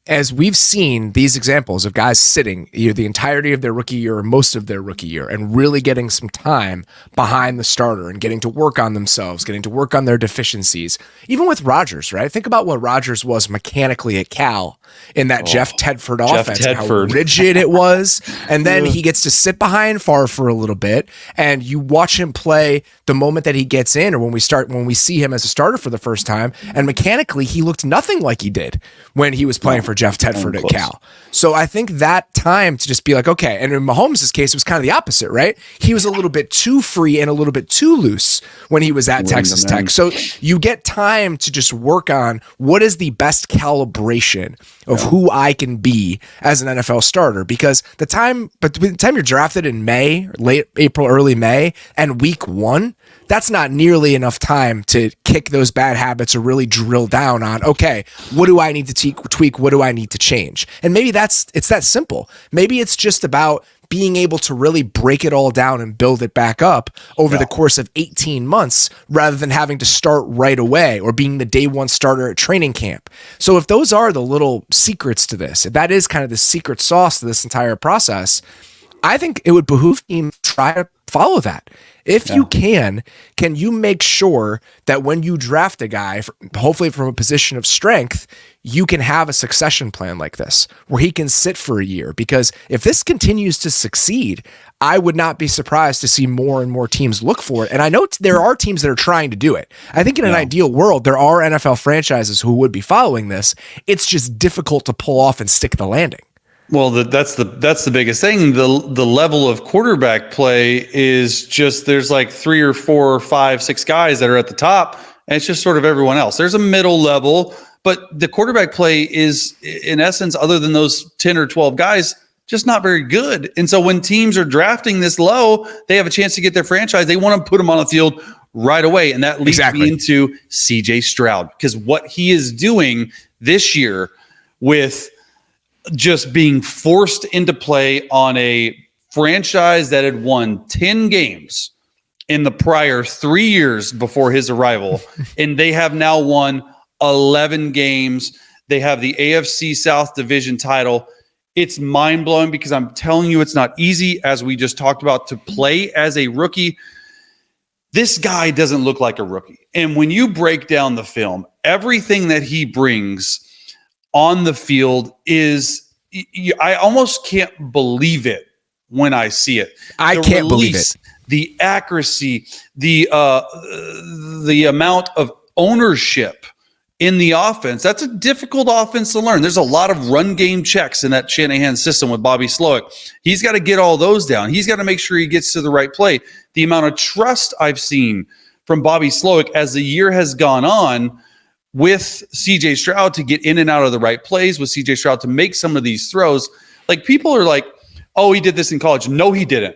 As we've seen these examples of guys sitting either the entirety of their rookie year or most of their rookie year and really getting some time behind the starter and getting to work on themselves, getting to work on their deficiencies. Even with Rodgers, right? Think about what Rodgers was mechanically at Cal in that Jeff Tedford offense, how rigid it was. And then he gets to sit behind Favre for a little bit, and you watch him play the moment that he gets in or when we see him as a starter for the first time. And mechanically, he looked nothing like he did when he was playing for Jeff Tedford at Cal. So I think that time to just be like, okay, and in Mahomes' case, it was kind of the opposite, right? He was a little bit too free and a little bit too loose when he was at Texas Tech. So you get time to just work on what is the best calibration of who I can be as an NFL starter, because between the time you're drafted in May, late April, early May, and week 1, that's not nearly enough time to kick those bad habits or really drill down on, okay, what do I need to tweak? What do I need to change? And maybe it's that simple. Maybe it's just about being able to really break it all down and build it back up over the course of 18 months rather than having to start right away or being the day one starter at training camp. So if those are the little secrets to this, if that is kind of the secret sauce to this entire process, I think it would behoove teams to try to follow that. If you can you make sure that when you draft a guy, hopefully from a position of strength, you can have a succession plan like this where he can sit for a year? Because if this continues to succeed, I would not be surprised to see more and more teams look for it. And I know there are teams that are trying to do it. I think in an ideal world, there are NFL franchises who would be following this. It's just difficult to pull off and stick the landing. Well, that's the biggest thing. The level of quarterback play is just, there's like 3 or 4 or 5, 6 guys that are at the top, and it's just sort of everyone else. There's a middle level, but the quarterback play is, in essence, other than those 10 or 12 guys, just not very good. And so when teams are drafting this low, they have a chance to get their franchise. They want to put them on the field right away. And that leads me into CJ Stroud, because what he is doing this year with just being forced into play on a franchise that had won 10 games in the prior 3 years before his arrival, and they have now won 11 games. They have the AFC South Division title. It's mind-blowing because I'm telling you, it's not easy, as we just talked about, to play as a rookie. This guy doesn't look like a rookie. And when you break down the film, everything that he brings on the field is, I almost can't believe it when I see it. I can't believe it. The accuracy, the amount of ownership in the offense. That's a difficult offense to learn. There's a lot of run game checks in that Shanahan system with Bobby Slowick. He's got to get all those down. He's got to make sure he gets to the right play. The amount of trust I've seen from Bobby Slowick as the year has gone on with CJ Stroud to get in and out of the right plays, with CJ Stroud to make some of these throws. Like, people are like, oh, he did this in college. No, he didn't.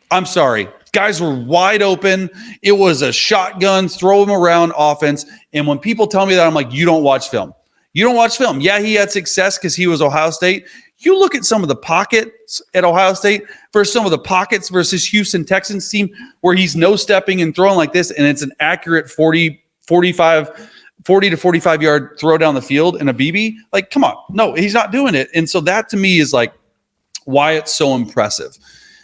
I'm sorry. Guys were wide open. It was a shotgun, throw him around offense. And when people tell me that, I'm like, you don't watch film. You don't watch film. Yeah, he had success because he was Ohio State. You look at some of the pockets at Ohio State versus some of the pockets versus Houston Texans team where he's no-stepping and throwing like this, and it's an accurate 40 to 45 yard throw down the field in a BB. Like, come on. No, he's not doing it. And so that to me is like why it's so impressive.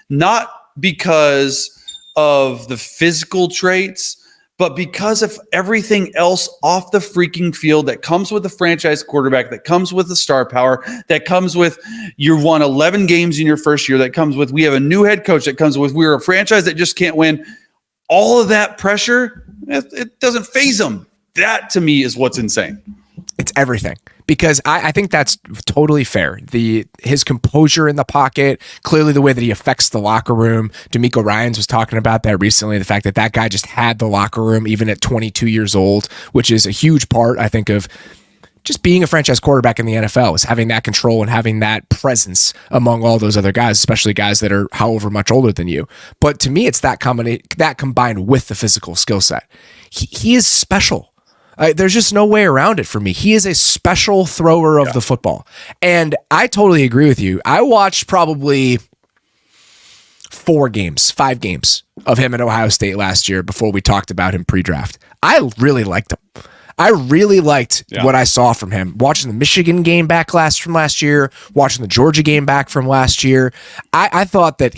Not because of the physical traits, but because of everything else off the freaking field that comes with the franchise quarterback, that comes with the star power, that comes with you've won 11 games in your first year, that comes with we have a new head coach, that comes with we're a franchise that just can't win. All of that pressure, it doesn't faze them. That to me is what's insane. It's everything, because I think that's totally fair. His composure in the pocket, clearly the way that he affects the locker room. DeMeco Ryans was talking about that recently, the fact that guy just had the locker room even at 22 years old, which is a huge part, I think, of just being a franchise quarterback in the NFL, is having that control and having that presence among all those other guys, especially guys that are however much older than you. But to me, it's that combined with the physical skill set. He is special. There's just no way around it for me. He is a special thrower of the football. And I totally agree with you. I watched probably 5 games of him at Ohio State last year before we talked about him pre-draft. I really liked him. I really liked what I saw from him. Watching the Michigan game back from last year, watching the Georgia game back from last year, I thought that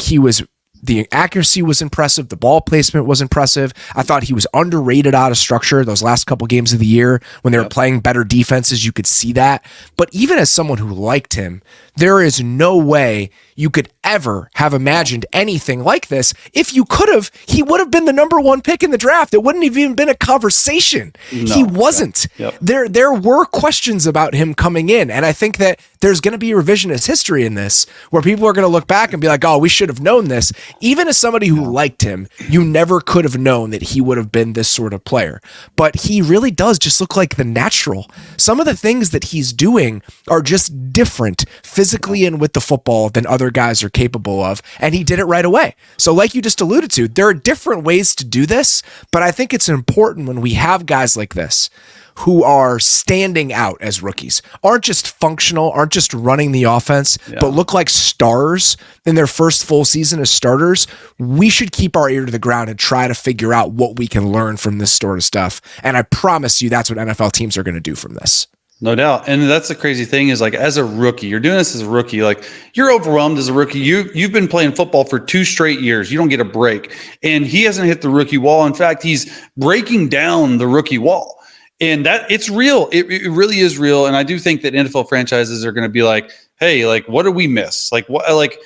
the accuracy was impressive. The ball placement was impressive. I thought he was underrated out of structure those last couple games of the year when they were playing better defenses. You could see that. But even as someone who liked him, there is no way you could ever have imagined anything like this. If you could have, he would have been the number 1 pick in the draft. It wouldn't have even been a conversation. No. He wasn't. Yep. There were questions about him coming in, and I think that there's going to be revisionist history in this where people are going to look back and be like, oh, we should have known this. Even as somebody who liked him, you never could have known that he would have been this sort of player. But he really does just look like the natural. Some of the things that he's doing are just different physically and with the football than other guys are capable of, and he did it right away. So like you just alluded to, there are different ways to do this, but I think it's important when we have guys like this who are standing out as rookies, aren't just functional, aren't just running the offense, but look like stars in their first full season as starters, we should keep our ear to the ground and try to figure out what we can learn from this sort of stuff. And I promise you that's what NFL teams are going to do from this. No doubt. And that's the crazy thing is, like, as a rookie, you're doing this as a rookie, like, you're overwhelmed as a rookie. You've been playing football for 2 straight years. You don't get a break. And he hasn't hit the rookie wall. In fact, he's breaking down the rookie wall. And that it's real. It really is real. And I do think that NFL franchises are going to be like, hey, like, what did we miss? Like, what, like,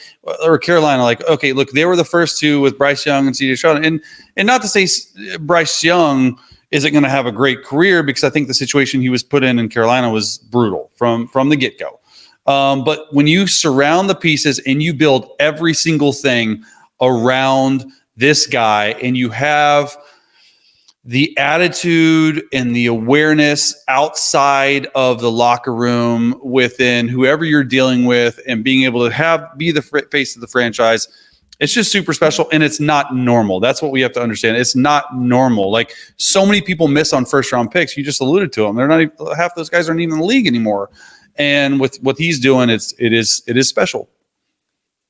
or Carolina, like, okay, look, they were the first 2 with Bryce Young and C.J. Stroud. And not to say Bryce Young isn't going to have a great career, because I think the situation he was put in Carolina was brutal from the get-go. But when you surround the pieces and you build every single thing around this guy, and you have the attitude and the awareness outside of the locker room within whoever you're dealing with, and being able to be the face of the franchise, it's just super special. And it's not normal. That's what we have to understand. It's not normal. Like, so many people miss on first round picks. You just alluded to them. They're not even, half those guys aren't even in the league anymore. And with what he's doing, it is special.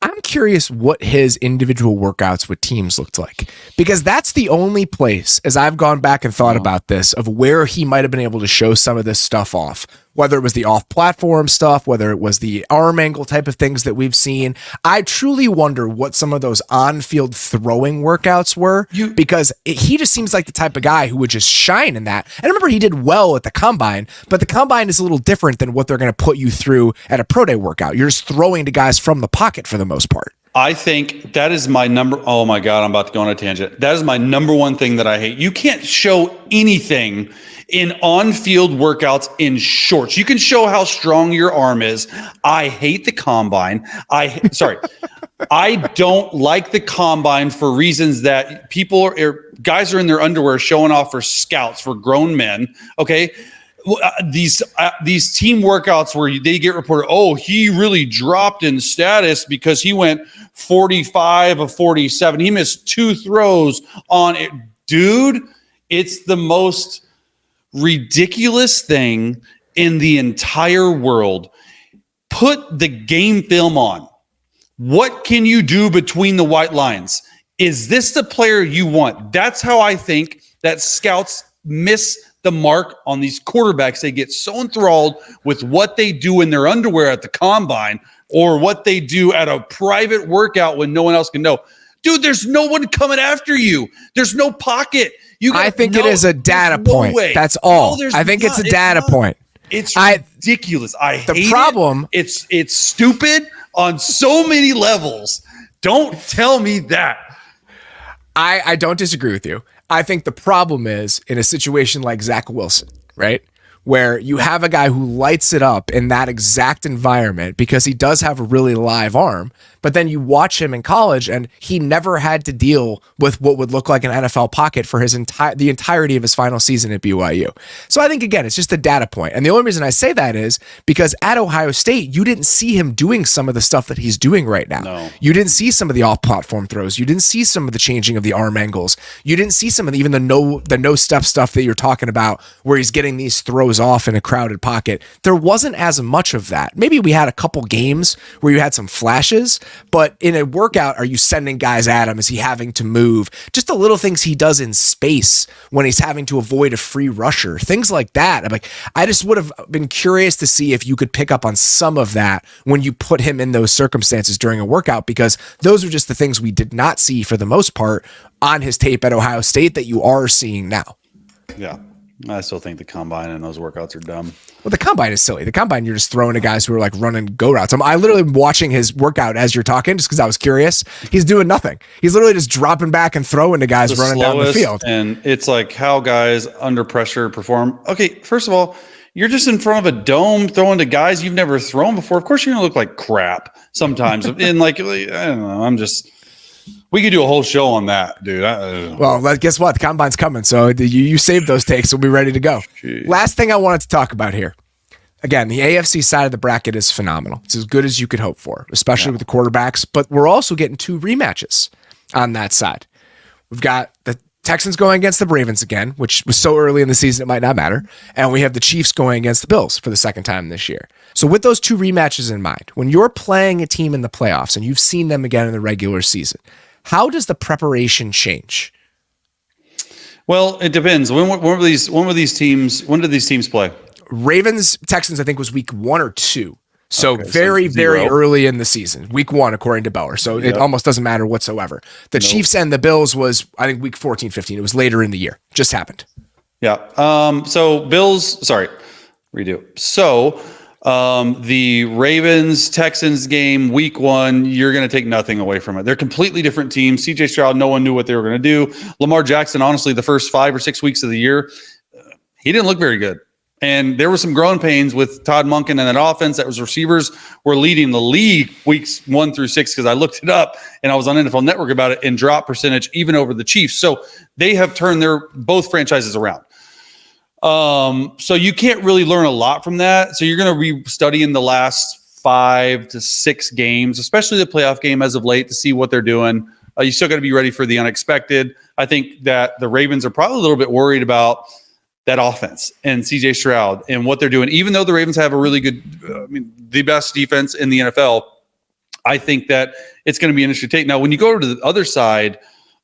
I'm curious what his individual workouts with teams looked like, because that's the only place, as I've gone back and thought about this, of where he might have been able to show some of this stuff off, whether it was the off-platform stuff, whether it was the arm angle type of things that we've seen. I truly wonder what some of those on-field throwing workouts were, because he just seems like the type of guy who would just shine in that. And remember, he did well at the combine, but the combine is a little different than what they're going to put you through at a pro day workout. You're just throwing to guys from the pocket for the most part. I think that is my oh my God, I'm about to go on a tangent. That is my number one thing that I hate. You can't show anything in on-field workouts in shorts. You can show how strong your arm is. I hate the combine. I don't like the combine for reasons that guys are in their underwear showing off for scouts, for grown men. Okay. These team workouts where they get reported, oh, he really dropped in status because he went 45 of 47. He missed 2 throws on it. Dude, it's the most ridiculous thing in the entire world. Put the game film on. What can you do between the white lines? Is this the player you want? That's how I think that scouts miss the mark on these quarterbacks. They get so enthralled with what they do in their underwear at the combine, or what they do at a private workout when no one else can know. Dude, there's no one coming after you. There's no pocket. I think it is a data point. That's all. I think it's a data point. It's ridiculous. I hate the problem. It's stupid on so many levels. Don't tell me that. I don't disagree with you. I think the problem is in a situation like Zach Wilson, right? Where you have a guy who lights it up in that exact environment because he does have a really live arm, but then you watch him in college and he never had to deal with what would look like an NFL pocket for the entirety of his final season at BYU. So I think, again, it's just a data point. And the only reason I say that is because at Ohio State, you didn't see him doing some of the stuff that he's doing right now. No. You didn't see some of the off-platform throws. You didn't see some of the changing of the arm angles. You didn't see some of even the no-step stuff that you're talking about where he's getting these throws off in a crowded pocket. There wasn't as much of that. Maybe we had a couple games where you had some flashes, but in a workout, are you sending guys at him? Is he having to move? Just the little things he does in space when he's having to avoid a free rusher, things like that. I'm like, I just would have been curious to see if you could pick up on some of that when you put him in those circumstances during a workout, because those are just the things we did not see for the most part on his tape at Ohio State that you are seeing now. Yeah. I still think the combine and those workouts are dumb. Well, the combine is silly. The combine, you're just throwing to guys who are like running go routes. I literally watching his workout as you're talking just because I was curious. He's doing nothing. He's literally just dropping back and throwing to guys running down the field. And it's like how guys under pressure perform. Okay, first of all, you're just in front of a dome throwing to guys you've never thrown before. Of course, you're going to look like crap sometimes. And like, I don't know, we could do a whole show on that, dude. Well, guess what? The combine's coming. So you saved those takes. We'll be ready to go. Jeez. Last thing I wanted to talk about here. Again, the AFC side of the bracket is phenomenal. It's as good as you could hope for, especially with the quarterbacks. But we're also getting 2 rematches on that side. We've got the Texans going against the Ravens again, which was so early in the season it might not matter. And we have the Chiefs going against the Bills for the second time this year. So with those two rematches in mind, when you're playing a team in the playoffs and you've seen them again in the regular season, how does the preparation change? Well, it depends. When did these teams play? Ravens, Texans, I think was week 1 or 2. So Okay, very, so very early in the season, week 1, according to Beller. So it almost doesn't matter whatsoever. The Chiefs and the Bills was, I think, week 14, 15. It was later in the year. Just happened. Yeah. So the Ravens Texans game, week 1, you're going to take nothing away from it. They're completely different teams. CJ Stroud, no one knew what they were going to do. Lamar Jackson, honestly, the first 5 or 6 weeks of the year, he didn't look very good. And there were some growing pains with Todd Monken and that offense. That was receivers were leading the league weeks 1 through 6 because I looked it up and I was on NFL Network about it in drop percentage, even over the Chiefs. So they have turned both franchises around. So you can't really learn a lot from that. So you're going to be studying the last 5 to 6 games, especially the playoff game as of late, to see what they're doing. You still got to be ready for the unexpected. I think that the Ravens are probably a little bit worried about that offense and CJ Stroud and what they're doing. Even though the Ravens have a really good, the best defense in the NFL, I think that it's going to be an interesting take. Now, when you go to the other side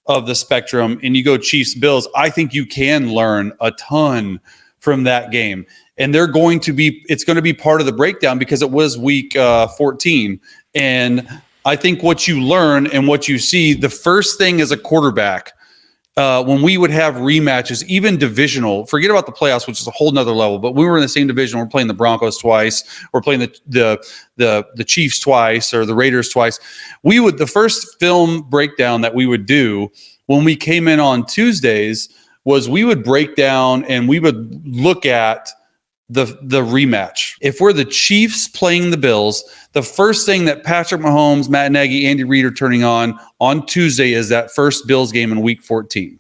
of the spectrum and you go Chiefs Bills, I think you can learn a ton from that game. And it's going to be part of the breakdown because it was week 14. And I think what you learn and what you see, the first thing as a quarterback, when we would have rematches, even divisional, forget about the playoffs, which is a whole nother level, but we were in the same division. We're playing the Broncos twice. We're playing the Chiefs twice or the Raiders twice. The first film breakdown that we would do when we came in on Tuesdays was we would break down and we would look at the rematch. If we're the Chiefs playing the Bills, the first thing that Patrick Mahomes, Matt Nagy, Andy Reid are turning on Tuesday is that first Bills game in week 14.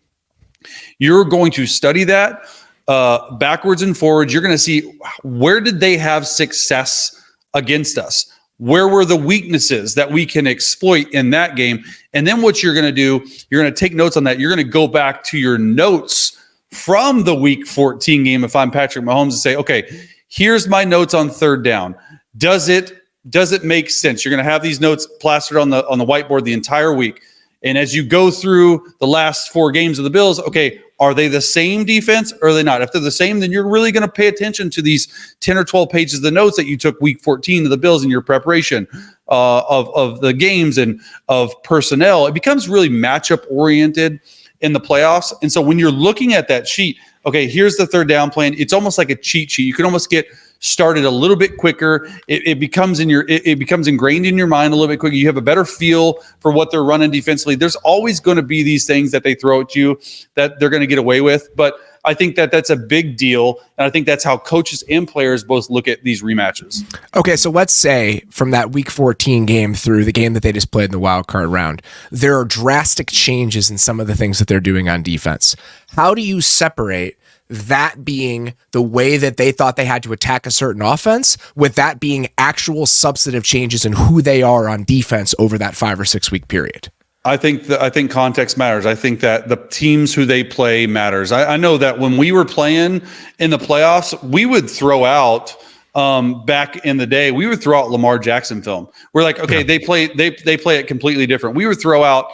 You're going to study that backwards and forwards. You're going to see where did they have success against us? Where were the weaknesses that we can exploit in that game? And then what you're going to do, you're going to take notes on that. You're going to go back to your notes from the week 14 game, if I'm Patrick Mahomes, and say, okay, here's my notes on third down. Does it make sense? You're going to have these notes plastered on the whiteboard the entire week. And as you go through the last 4 games of the Bills, okay, are they the same defense or are they not? If they're the same, then you're really going to pay attention to these 10 or 12 pages of the notes that you took week 14 of the Bills in your preparation of the games and of personnel. It becomes really matchup oriented in the playoffs. And so when you're looking at that sheet, okay, here's the third down plan. It's almost like a cheat sheet. You can almost get started a little bit quicker. It becomes ingrained in your mind a little bit quicker. You have a better feel for what they're running defensively. There's always going to be these things that they throw at you that they're going to get away with. But I think that that's a big deal. And I think that's how coaches and players both look at these rematches. Okay, so let's say from that week 14 game through the game that they just played in the wild card round, there are drastic changes in some of the things that they're doing on defense. How do you separate that being the way that they thought they had to attack a certain offense with that being actual substantive changes in who they are on defense over that 5 or 6 week period? I think context matters. I think that the teams who they play matters. I know that when we were playing in the playoffs, we would throw out back in the day, we would throw out Lamar Jackson film. We're like, okay, they play it completely different. We would throw out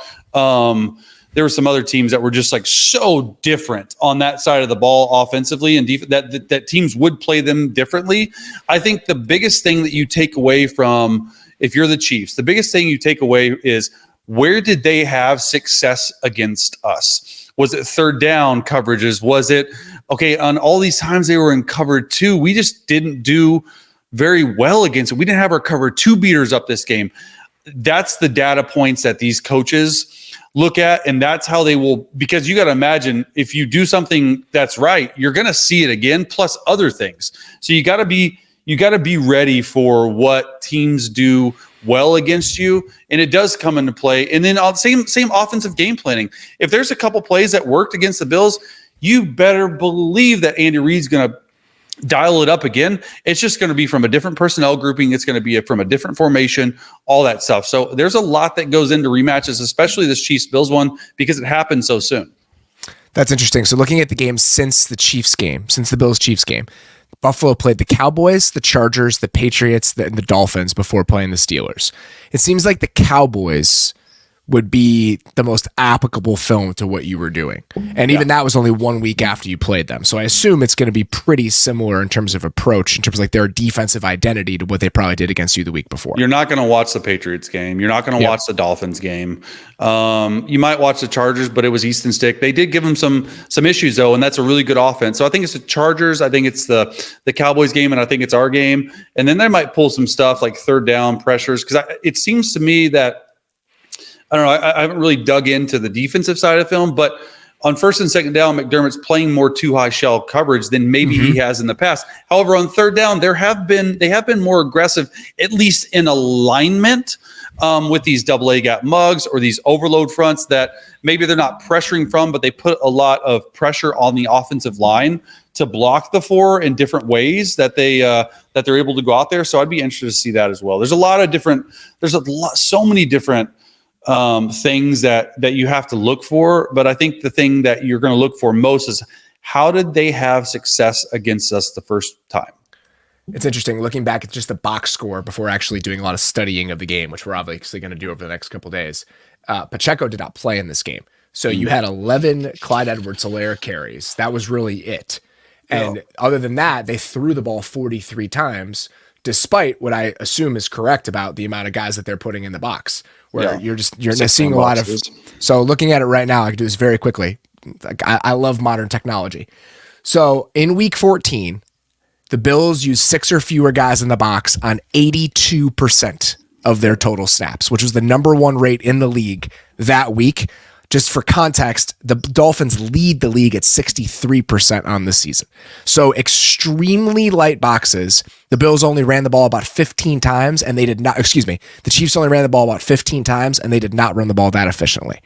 there were some other teams that were just like so different on that side of the ball offensively, and that teams would play them differently. I think the biggest thing that you take away from, if you're the Chiefs, the biggest thing you take away is, where did they have success against us? Was it third down coverages? Was it, okay, on all these times they were in cover 2, we just didn't do very well against it. We didn't have our cover 2 beaters up this game. That's the data points that these coaches look at, and that's how they will, because you got to imagine, if you do something that's right, you're going to see it again, plus other things. So you got to be ready for what teams do well against you, and it does come into play. And then same offensive game planning. If there's a couple plays that worked against the Bills, you better believe that Andy Reid's going to dial it up again. It's just going to be from a different personnel grouping. It's going to be from a different formation, all that stuff. So there's a lot that goes into rematches, especially this Chiefs-Bills one, because it happened so soon. That's interesting. So looking at the game since the Bills-Chiefs game, Buffalo played the Cowboys, the Chargers, the Patriots, and the Dolphins before playing the Steelers. It seems like the Cowboys would be the most applicable film to what you were doing. And even that was only 1 week after you played them. So I assume it's going to be pretty similar in terms of approach, in terms of like their defensive identity to what they probably did against you the week before. You're not going to watch the Patriots game. You're not going to watch the Dolphins game. You might watch the Chargers, but it was Easton Stick. They did give them some issues though, and that's a really good offense. So I think it's the Chargers. I think it's the Cowboys game, and I think it's our game. And then they might pull some stuff like third down pressures, because it seems to me that, I don't know, I haven't really dug into the defensive side of the film, but on first and second down, McDermott's playing more too high shell coverage than maybe he has in the past. However, on third down, they have been more aggressive, at least in alignment, with these double A gap mugs or these overload fronts that maybe they're not pressuring from, but they put a lot of pressure on the offensive line to block the four in different ways that they're able to go out there. So I'd be interested to see that as well. So many different things that you have to look for. But I think the thing that you're going to look for most is, how did they have success against us the first time? It's interesting looking back at just the box score before actually doing a lot of studying of the game, which we're obviously going to do over the next couple of days. Pacheco did not play in this game. So you had 11 Clyde Edwards-Helaire carries. That was really it. And other than that, they threw the ball 43 times, despite what I assume is correct about the amount of guys that they're putting in the box, where you're seeing a lot of. So looking at it right now, I can do this very quickly. Like, I love modern technology. So in week 14, the Bills used 6 or fewer guys in the box on 82% of their total snaps, which was the number 1 rate in the league that week. Just for context, the Dolphins lead the league at 63% on this season. So extremely light boxes. The Bills only ran the ball about 15 times, and they did not, the Chiefs only ran the ball about 15 times, and they did not run the ball that efficiently.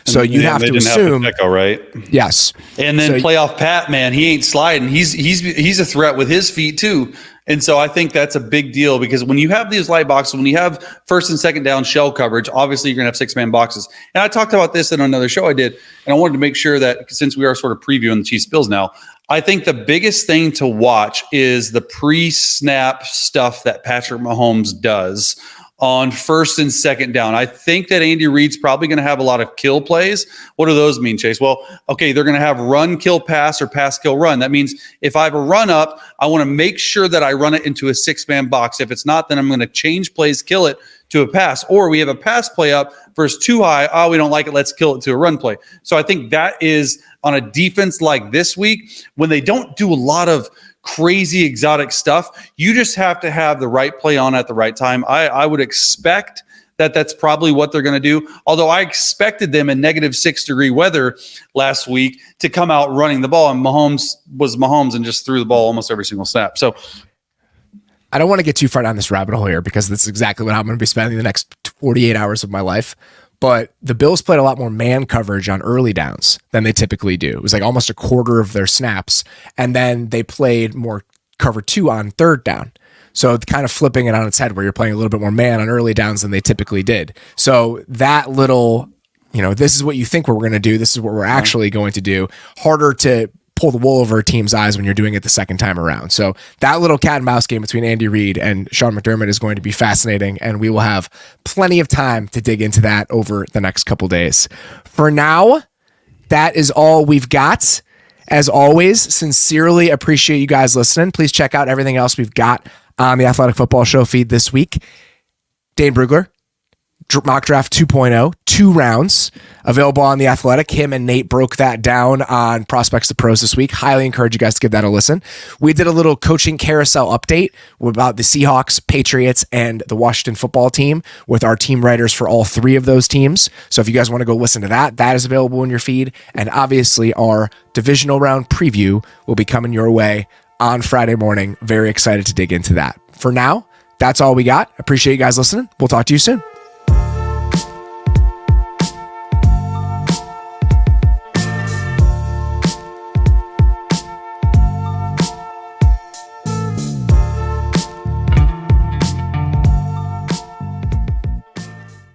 So you have to assume. Have Pacheco, right? Yes. And then playoff Pat, man, he ain't sliding. He's a threat with his feet too. And so I think that's a big deal, because when you have these light boxes, when you have first and second down shell coverage, obviously you're going to have 6-man boxes. And I talked about this in another show I did, and I wanted to make sure that, since we are sort of previewing the Chiefs Bills now, I think the biggest thing to watch is the pre-snap stuff that Patrick Mahomes does on first and second down. I think that Andy Reid's probably going to have a lot of kill plays. What do those mean, Chase? Well, okay, they're going to have run, kill, pass, or pass, kill, run. That means if I have a run up, I want to make sure that I run it into a 6-man box. If it's not, then I'm going to change plays, kill it to a pass. Or we have a pass play up versus too high. Oh, we don't like it. Let's kill it to a run play. So I think that is, on a defense like this week, when they don't do a lot of crazy exotic stuff, you just have to have the right play on at the right time. I would expect that that's probably what they're going to do. Although I expected them in -6-degree weather last week to come out running the ball, and Mahomes was Mahomes and just threw the ball almost every single snap. So I don't want to get too far down this rabbit hole here, because this is exactly what I'm going to be spending the next 48 hours of my life. But the Bills played a lot more man coverage on early downs than they typically do. It was like almost a quarter of their snaps. And then they played more cover 2 on third down. So kind of flipping it on its head, where you're playing a little bit more man on early downs than they typically did. So that little, this is what you think we're going to do. This is what we're actually going to do. Harder to pull the wool over a team's eyes when you're doing it the second time around. So that little cat and mouse game between Andy Reid and Sean McDermott is going to be fascinating, and we will have plenty of time to dig into that over the next couple days. For now, that is all we've got. As always, sincerely appreciate you guys listening. Please check out everything else we've got on the Athletic Football Show feed this week. Dane Brugler, Mock Draft 2.0, 2 rounds, available on The Athletic. Him and Nate broke that down on Prospects to Pros this week. Highly encourage you guys to give that a listen. We did a little coaching carousel update about the Seahawks, Patriots, and the Washington football team with our team writers for all 3 of those teams. So if you guys want to go listen to that, that is available in your feed. And obviously our divisional round preview will be coming your way on Friday morning. Very excited to dig into that. For now, that's all we got. Appreciate you guys listening. We'll talk to you soon.